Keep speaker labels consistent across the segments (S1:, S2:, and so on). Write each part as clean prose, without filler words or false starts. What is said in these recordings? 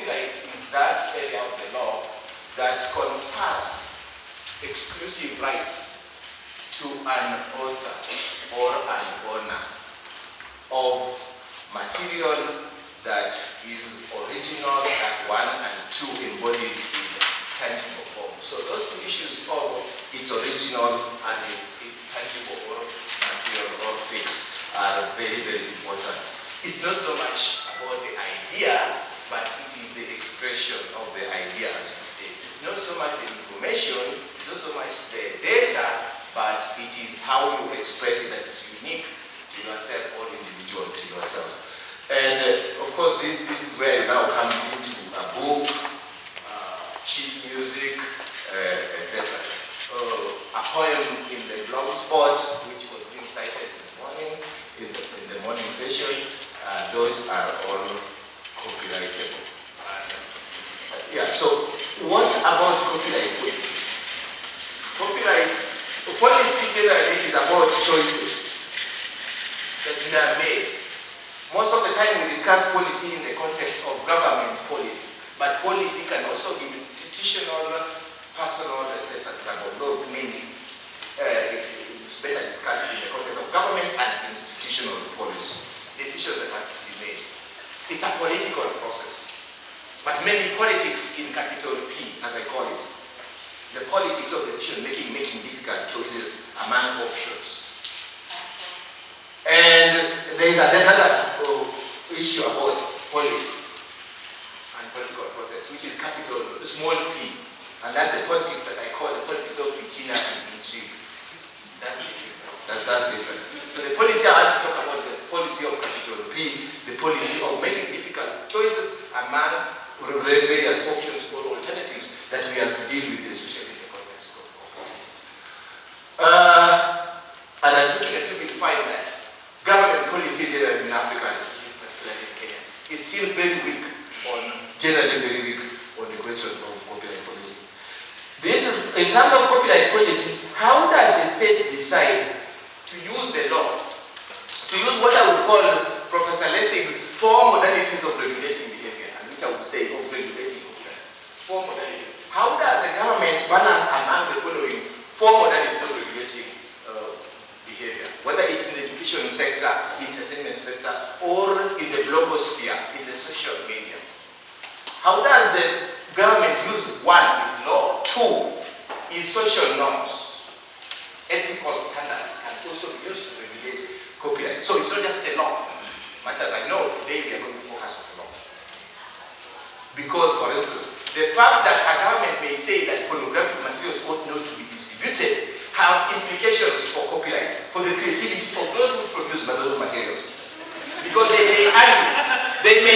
S1: copyright is that area of the law that confers exclusive rights to an author or an owner of material that is original as one and two embodied in tangible form. So those two issues of its original and its tangible or material or fixed are very, very important. It's not so much about the idea, but it is the expression of the idea, as we say. It's not so much the information, it's not so much the data, but it is how you express it that is unique to yourself or individual to yourself. And of course, this is where you now come into a book, sheet music, etc. A poem in the blog spot, which was being cited in the morning, in the morning session, those are all copyrightable. Yeah, so what about copyright policy? Copyright policy generally is about choices that are made. Most of the time we discuss policy in the context of government policy, but policy can also be institutional, personal, etc. Although mainly it's better discussed in the context of government and institutional policy. Decisions that have to be made. It's a political process, but mainly politics in capital P, as I call it. The politics of decision making, making difficult choices among options. And there is another issue about policy and political process, which is capital small p, and that's the politics that I call the politics of fitina and intrigue. That's different. That's different. So the policy I want to talk about the policy of capital P, the policy of making difficult choices among various options or alternatives that we have to deal with, especially in the context of politics. And unfortunately, we find that government policy generally in Africa, particularly in Kenya, is still very weak generally very weak on the question of copyright policy. This is, in terms of copyright policy, how does the state decide to use the law, to use what I would call Professor Lessig's four modalities of regulating behavior, and which I would say of regulating copyright. Four modalities. How does the government balance among the following four modalities of regulating behavior, whether it's in the education sector, entertainment sector, or in the blogosphere, in the social media? How does the government use? One is law, two is social norms, ethical standards can also be used to regulate copyright. So it's not just the law. Much as I know, today we are going to focus on the law. Because, for instance, the fact that a government may say that pornographic materials ought not to be distributed have implications for copyright, for the creativity of those who produce those materials. Because they may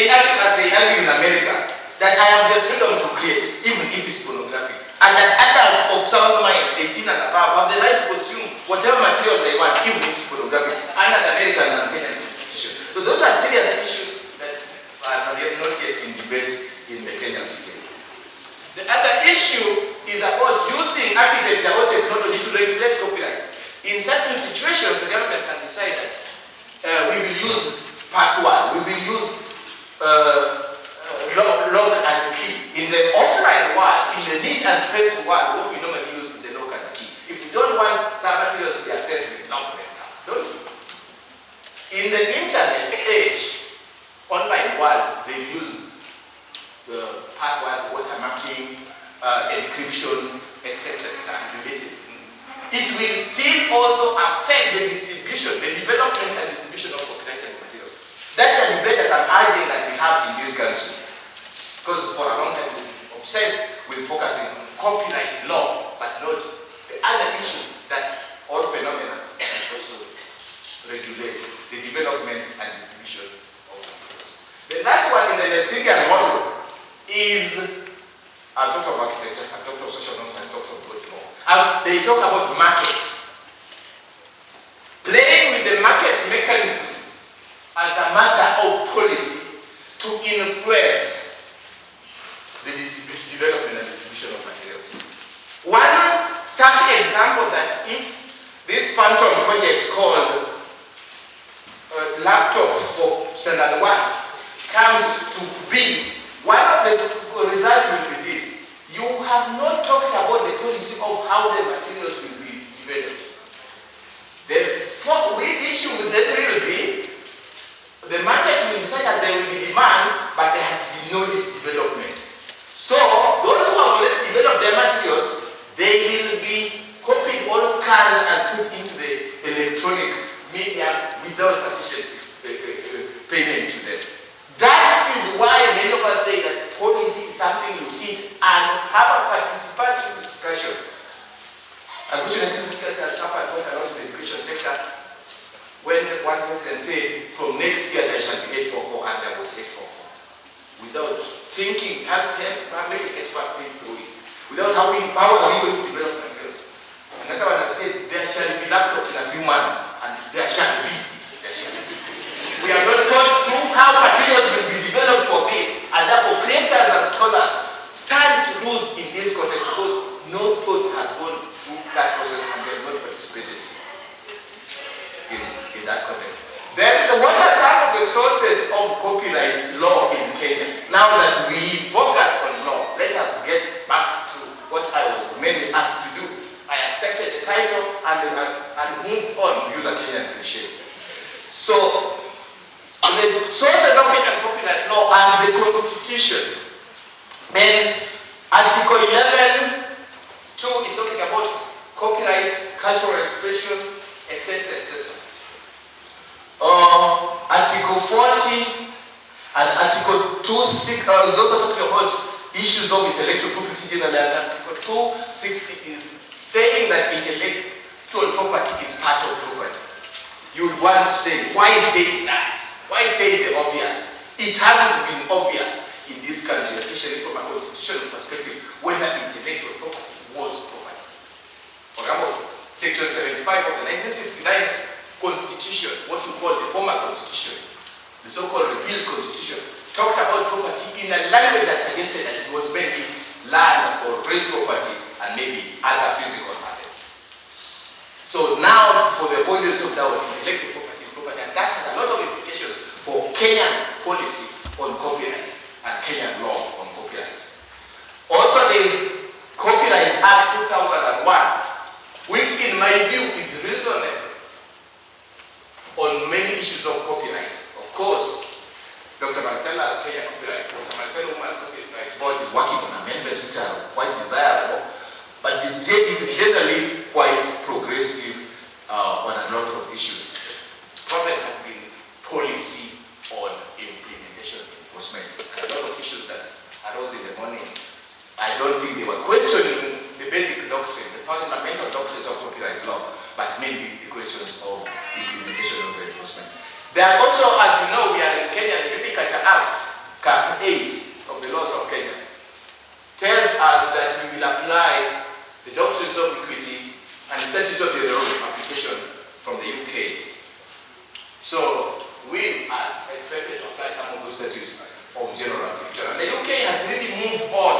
S1: argue, as they argue in America, that I have the freedom to create, even if it's pornographic. And that adults of sound mind, 18 and above, have the right to consume whatever material they want, even if it's pornographic, under the American and Kenyan constitution. So those are serious issues that are not yet in debate in the Kenyan state. The other issue is about using architecture or technology to regulate copyright. In certain situations, the government can decide that we will use password, we will use lock and key. In the offline world, in the need and space world, what we normally use is the lock and key. If we don't want some materials to be accessed, we lock them down, don't we? In the internet age, online world, they use passwords, watermarking, encryption, etc. related. It will still also affect the distribution, the development and distribution of copyrighted materials. That's a debate that I'm urging that we have in this country. Because for a long time we've been obsessed with focusing on copyright law, but not the other issues that all phenomena can also regulate the development and distribution of materials. The last one in the Lessinian model is I've talked of architecture, I've talked of social norms, I've talked of both law. They talk about markets. Playing with the market mechanism as a matter of policy to influence the development and distribution of materials. One stark example that if this phantom project called laptop for standard 1 comes to be, one of the Unfortunately, this country has suffered quite a lot in the education sector. When one president said, from next year there shall be 844, and there was 844. Without thinking, making experts think through it. Without how are we going to develop materials? Another one has said, there shall be laptops in a few months, and there shall be. We are not thought through how materials will be developed for this, and therefore creators and scholars stand to lose in this context because no thought has gone through that process and they have not participated in that context. Then, what are some of the sources of copyright law in Kenya? Now that we focus on law, let us get back to what I was mainly asked to do. I accepted the title and moved on to use a Kenyan cliche. So, the sources of Kenyan copyright law and the Constitution. Then, Article 11, 2 is talking about copyright, cultural expression, etc., etc. Article 40 and Article 26 is also talking about issues of intellectual property generally, and Article 260 is saying that intellectual property is part of property. You would want to say, why say that? Why say the obvious? It hasn't been obvious in this country, especially from a constitutional perspective, whether intellectual property was property. For example, Section 75 of the 1969 Constitution, what we call the former Constitution, the so-called repealed Constitution, talked about property in a language that suggested that it was mainly land or real property and maybe other physical assets. So now, for the avoidance of doubt, intellectual property is property, and that has a lot of implications for Kenyan policy on copyright and Kenyan law on copyright. Also, there is Copyright Act 2001, which in my view is reasonable on many issues of copyright. Of course, Dr. Marcella's Kenya Copyright Board, Marcelo Uma's Copyright Board is working on amendments which are quite desirable, but it is generally quite progressive on a lot of issues. The problem has been policy on implementation enforcement. And a lot of issues that arose in the morning, I don't think they were questioning the basic doctrine, the fundamental doctrines of copyright law, but mainly the questions of implementation of enforcement. There are also, as you know, we are in Kenya, the Agriculture Act, Cap 8 of the laws of Kenya, tells us that we will apply the doctrines of equity and the statutes of the application from the UK. So we are expected to apply some of those statutes of general application. And the UK has really moved on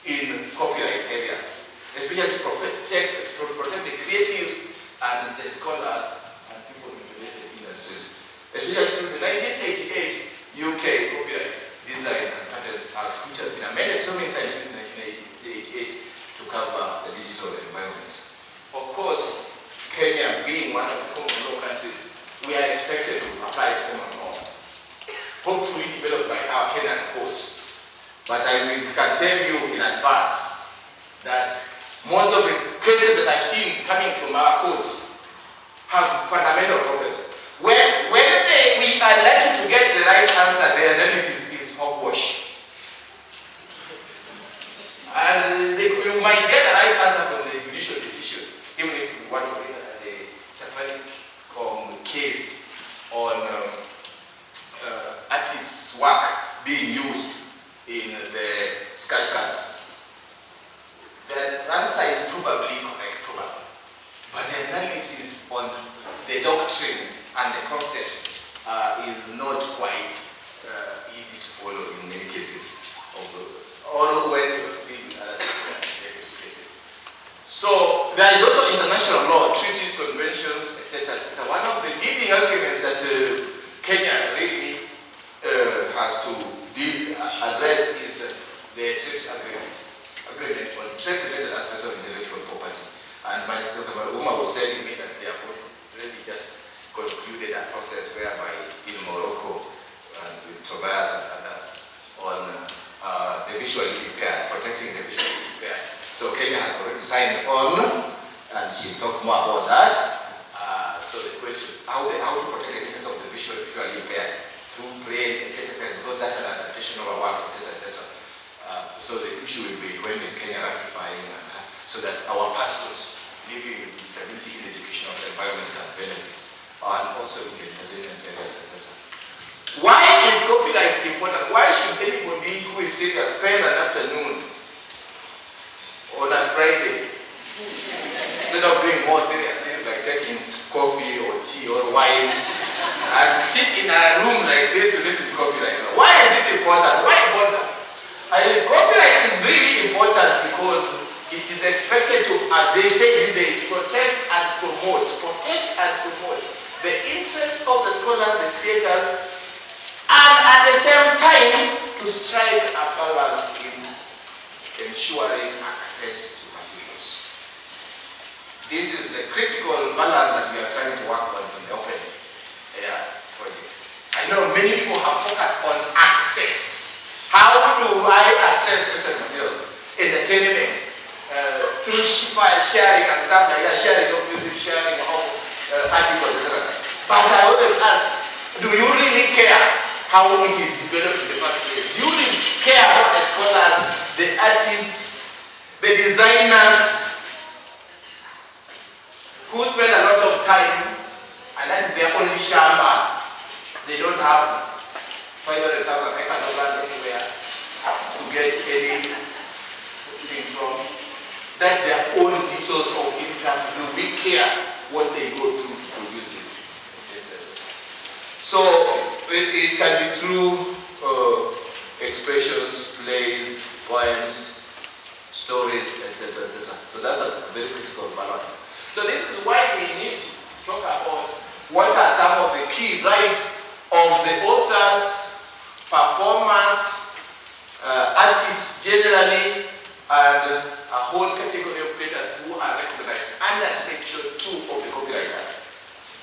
S1: in copyright areas, especially to protect the creatives and the scholars and people in related industries. Especially through the 1988 UK Copyright Design and Patents Act, which has been amended so many times since 1988 to cover the digital environment. Of course, Kenya being one of the common law countries, we are expected to apply the common law, hopefully developed by our Kenyan courts. But I can tell you in advance that most of the cases that I've seen coming from our courts have fundamental problems. When we are lucky to get the right answer, the analysis is hogwash. And you might get a right answer from the judicial decision, even if we want to look at the CIPITalk case on artists' work being used in the sketch cards. The answer is probably correct, probably. But the analysis on the doctrine and the concepts is not quite easy to follow in many cases, or when in cases. So there is also international law, treaties, conventions, etc., etc. One of the leading arguments that Kenya really has to address is the TRIPS agreement on trade-related aspects of intellectual property. And my Dr. Uma was telling me that they have already just concluded a process whereby in Morocco and with Tobias and others on the visually impaired, protecting the visually impaired. So Kenya has already signed on, and she'll talk more about that. So the question, how to protect the interests of the visually impaired through brain, etc., because that's an adaptation of our work, etc., etc. So the issue will be when is Kenya ratifying, and so that our pastors living with disability in educational and environmental benefits, and also in the entertainment areas, etc. Why is copyright important? Why should anybody who is serious spend an afternoon on a Friday instead of doing more serious things like taking coffee or tea or wine and sit in a room like this to listen to copyright? Why is it important? Why bother? I mean, copyright is really important because it is expected to, as they say these days, protect and promote the interests of the scholars, the creators, and at the same time to strike a balance in ensuring access to materials. This is the critical balance that we are trying to work on in the open air project. I know many people have focused on access. How do I access written materials? Entertainment, through file sharing and stuff like that, sharing of music, sharing of articles, etc. But I always ask, do you really care how it is developed in the first place? Do you really care about the scholars, the artists, the designers, who spend a lot of time, and that is their only shamba? They don't have 500,000 acres of land anywhere to get anything from. That's their own resource of income. Do we care what they go through to produce this? So it can be through expressions, plays, poems, stories, etc., etc. So that's a very critical balance. So this is why we need to talk about what are some of the key rights of the authors, performers, artists generally, and a whole category of creators who are recognized under Section 2 of the Copyright Act.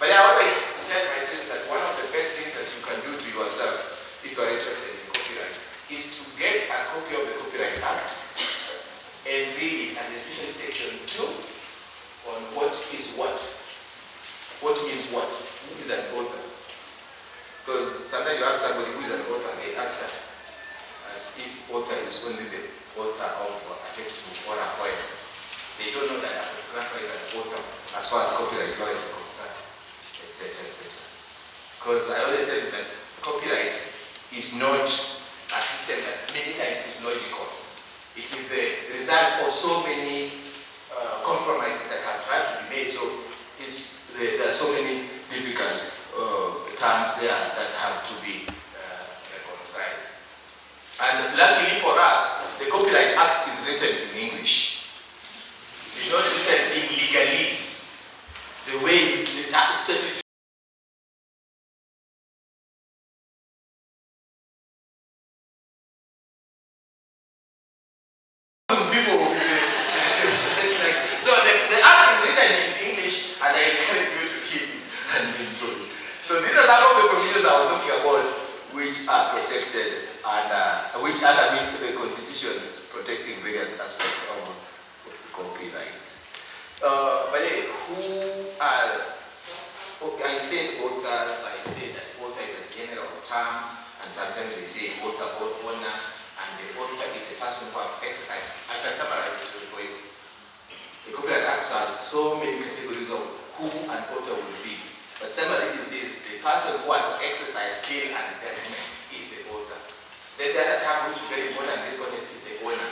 S1: But I always tell my students that one of the best things that you can do to yourself if you are interested in copyright is to get a copy of the Copyright Act and read it, and especially Section 2 on what is what. What means what? Who is an author? Because sometimes you ask somebody who is an author, they answer as if author is only the author of a textbook or a poem. They don't know that a photographer is an author as far as copyright law is concerned, etc., etc. Because I always say that copyright is not a system that many times is logical. It is the result of so many compromises that have tried to be made. So there are so many difficult terms there that have to be reconciled. And luckily for us, the Copyright Act is written in English. It's not written in legalese. The way the Act stated. So the Act is written in English, and I encourage you to keep it and enjoy it. So these are some of the provisions I was talking about, which are protected and which are underneath the Constitution, protecting various aspects of copyright. But who are, I said authors, I said that author is a general term, and sometimes they say author or owner, and the author is the person who has exercised. I can summarize it for you. The Copyright Act has so many categories of who an author will be. But summary is this: the person who has exercised skill and judgment is the author. Then the other term which is very important in this context is the owner.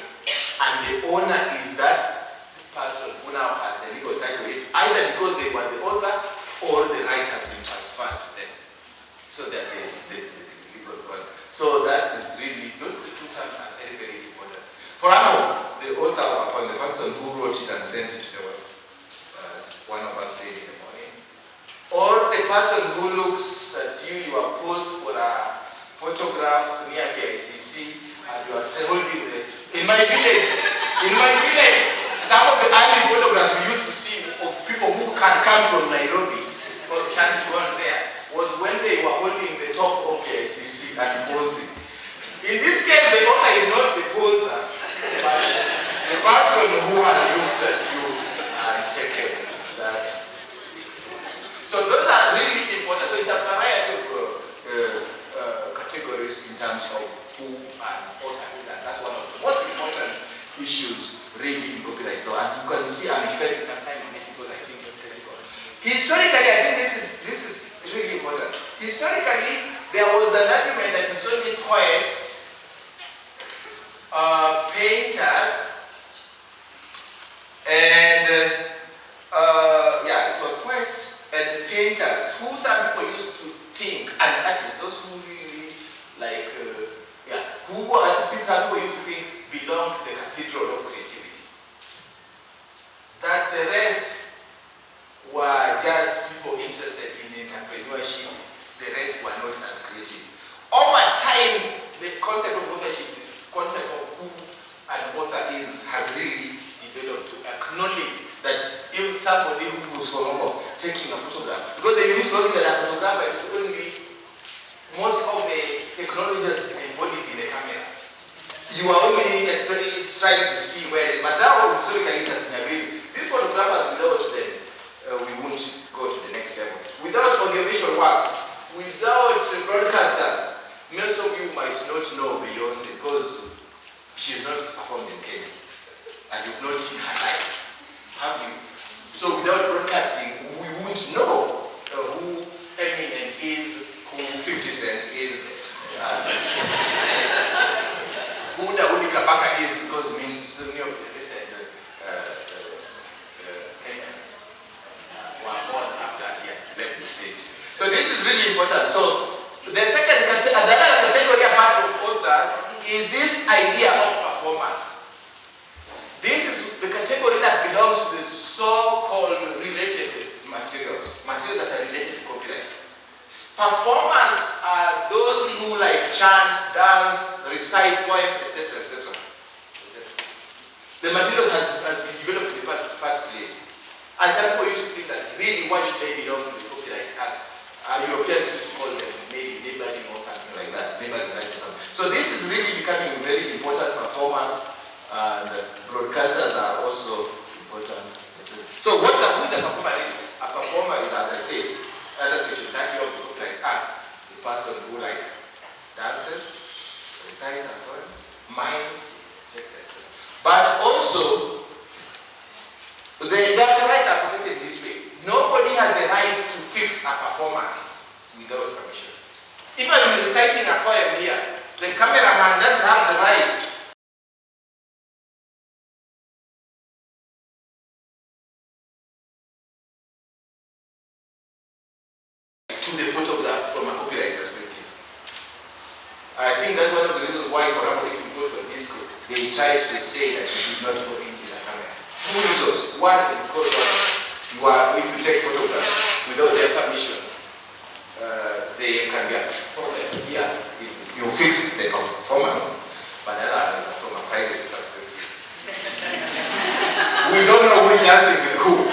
S1: And the owner is that person who now has the legal title, either because they were the author or the right has been transferred to them. So that the legal one. So that is really, those two terms are very, very important. For example, the author upon the person who wrote it and sent it to the world, as one of us said in the morning. Or the person who looks at you, you are posed for a photograph near KICC, and you are holding the. In my village, some of the early photographs we used to see of people who can come from Nairobi or can't go on there was when they were holding the top of KICC and posing. In this case, the owner is not the poser, but the person who has looked at you and taken that. So those are really important. So it's a variety of categories in terms of who an author is, and that's one of the most important issues really in copyright law. and you can see I'm spending some time on it because I think it's critical. Historically, I think this is really important. Historically, there was an argument that it's only poets, painters, and it was poets and painters who some people used to think, and artists, those who really like, people used to think belong to the cathedral of creativity. That the rest were just people interested in entrepreneurship, the rest were not as creative. Over time, the concept of authorship, the concept of who an author is, has really developed to acknowledge that if somebody who was, for example, taking a photograph, because they used to look at a photographer, it's only most of the technologies embodied in the camera. You are only trying to see where it is, but that was historically has been available. These photographers, without them, we won't go to the next level. Without audiovisual works, without broadcasters, most of you might not know Beyonce because she's not performed in Kenya. And you've not seen her live, have you? So without broadcasting, we won't know who Eminem is, who 50 Cent is, who Daudi Kabaka is, because it means many of the recent Kenyans were born after he had left the stage. So this is really important. So the second category apart from authors is this idea of performance. This is the category that belongs to the so-called related materials that are related to copyright. Performers are those who like chant, dance, recite poems, etc., etc. The materials has been developed in the first place. And some people used to think that really why should they belong to the copyright act? Europeans used to call them maybe neighboring or something like that, neighboring rights or something. So this is really becoming very important. Performers and broadcasters are also important. So who is a performer really? A performer is, as I said, under section 30 of the Copyright Act, the person who like dances, recites a poem, mimes, etc. But also, the rights are protected this way. Nobody has the right to fix a performance without permission. If I'm reciting a poem here, the cameraman doesn't have the right to the photograph from a copyright perspective. I think that's one of the reasons why, for example, if you go to a disco, they try to say that you should not go into the camera. Two reasons. One is because if you take photographs without their permission, they can be a problem. Yeah, you fix the performance, but the other is from a privacy perspective. We don't know who's dancing with who.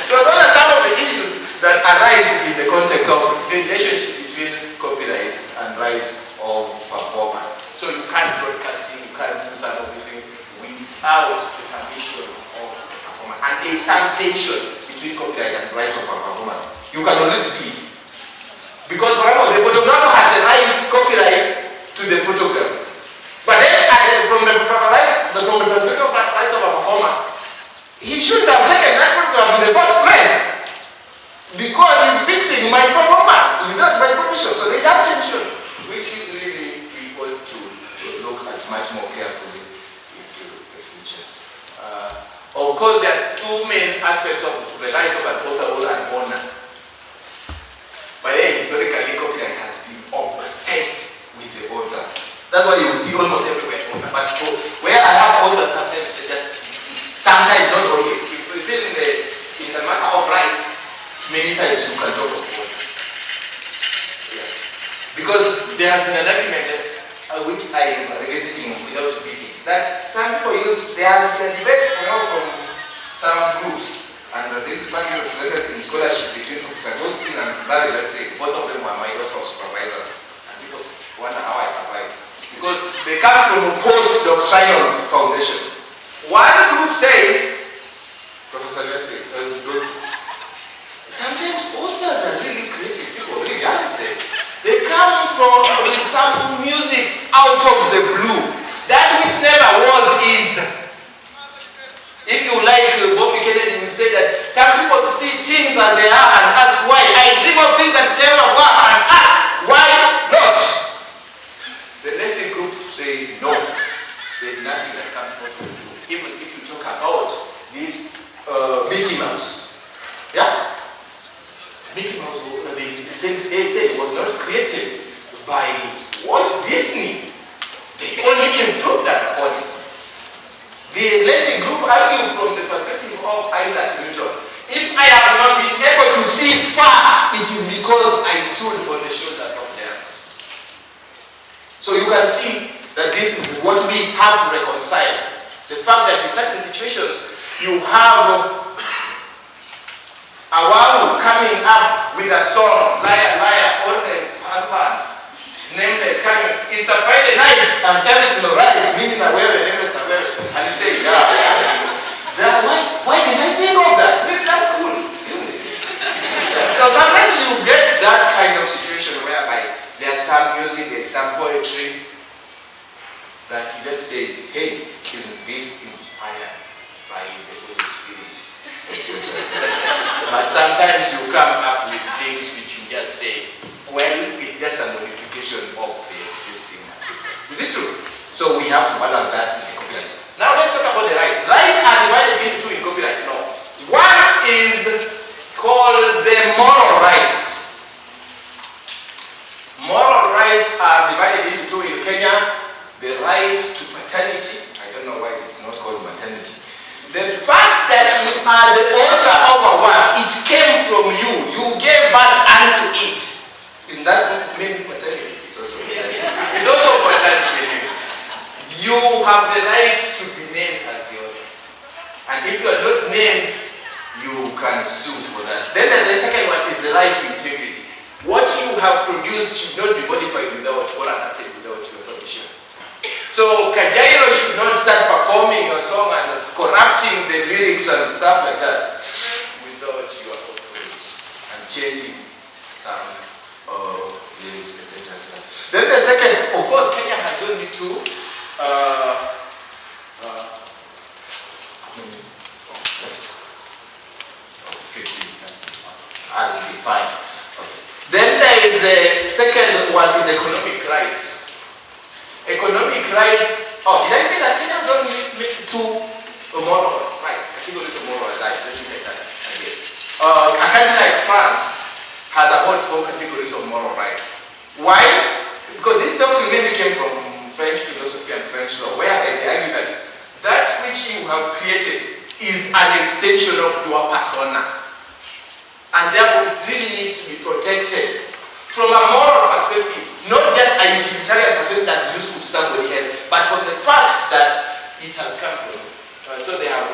S1: So those are some of the issues that arise in the context of the relationship between copyright and rights of performer. So you can't broadcasting, you can't do some of these things without the permission of the performer. And there is some tension between copyright and right of a performer. You can already see it. Because for example, the photographer has the right copyright to the photograph. But then from the perspective of rights of a performer, he should have taken that photograph in the first place. Because he's fixing my performance without my permission. So there's that tension, which is really we want to look at much more carefully into the future. Of course, there's two main aspects of the right of an author and owner. But then historically, copyright has been obsessed with the author. That's why you see almost everywhere owner. But where I have authors, sometimes not always. If we feel in the matter of rights, many times you can talk about it. Yeah. Because there has been an argument which I am revisiting without repeating, that some people there has been a debate from some groups, and this is partly represented in scholarship between Professor Goldstein and Barry, let's say. Both of them were my doctoral supervisors, and people wonder how I survived. Because they come from post-doctrinal foundations. One group says, Professor, let's say, sometimes authors are really creative people, really, aren't they? They come with some music out of the blue. That which never was is. If you like Bob Kennedy, you would say that some people see things as they are and ask why. I dream of things that never were and ask why not. The lesson group says no. There's nothing that comes out of you. Even if you talk about this Mickey Mouse. Yeah? Mickey Mouse, they say it was not created by Walt Disney. They only improved that upon it. The lesson group argue from the perspective of Isaac Newton. If I have not been able to see far, it is because I stood on the shoulders of giants. So you can see that this is what we have to reconcile. The fact that in certain situations, you have a wow coming up with a song, liar, liar, or the husband, nameless, coming. It's a Friday night and everything's alright, meaning I wear a nameless, I wear it. And you say, why did I think of that? That's cool. So sometimes you get that kind of situation whereby there's some music, there's some poetry that you just say, hey, isn't this inspired by the Holy Spirit? But sometimes you come up with things which you just say, well, it's just a modification of the existing material. Is it true? So we have to balance that in the copyright. Now let's talk about the rights. Rights are divided into two in copyright law. One is called the moral rights. Moral rights are divided into two in Kenya. The right to paternity. I don't know why it's not called maternity. The fact that you are the author of a work, it came from you. You gave birth unto it. Isn't that maybe paternity? It's also paternity. You have the right to be named as the author. And if you are not named, you can sue for that. Then the second one is the right to integrity. What you have produced should not be modified without or adapted without your permission. So Kajairo should not start performing your song and corrupting the lyrics and stuff like that without your authority and changing some lyrics, etc. Then the second, of course, Kenya has only two. I will be fine. Okay. Then there is the second one is economic rights. Economic rights. Oh, did I say that Kenya has only two moral rights? Categories of moral rights. Let's make that again. A country like France has about 4 categories of moral rights. Why? Because this doctrine maybe came from French philosophy and French law, where they argue that that which you have created is an extension of your persona. And therefore it really needs to be protected from a moral perspective, not just a utilitarian perspective that's useful to somebody else, but from the fact that it has come from you. So they have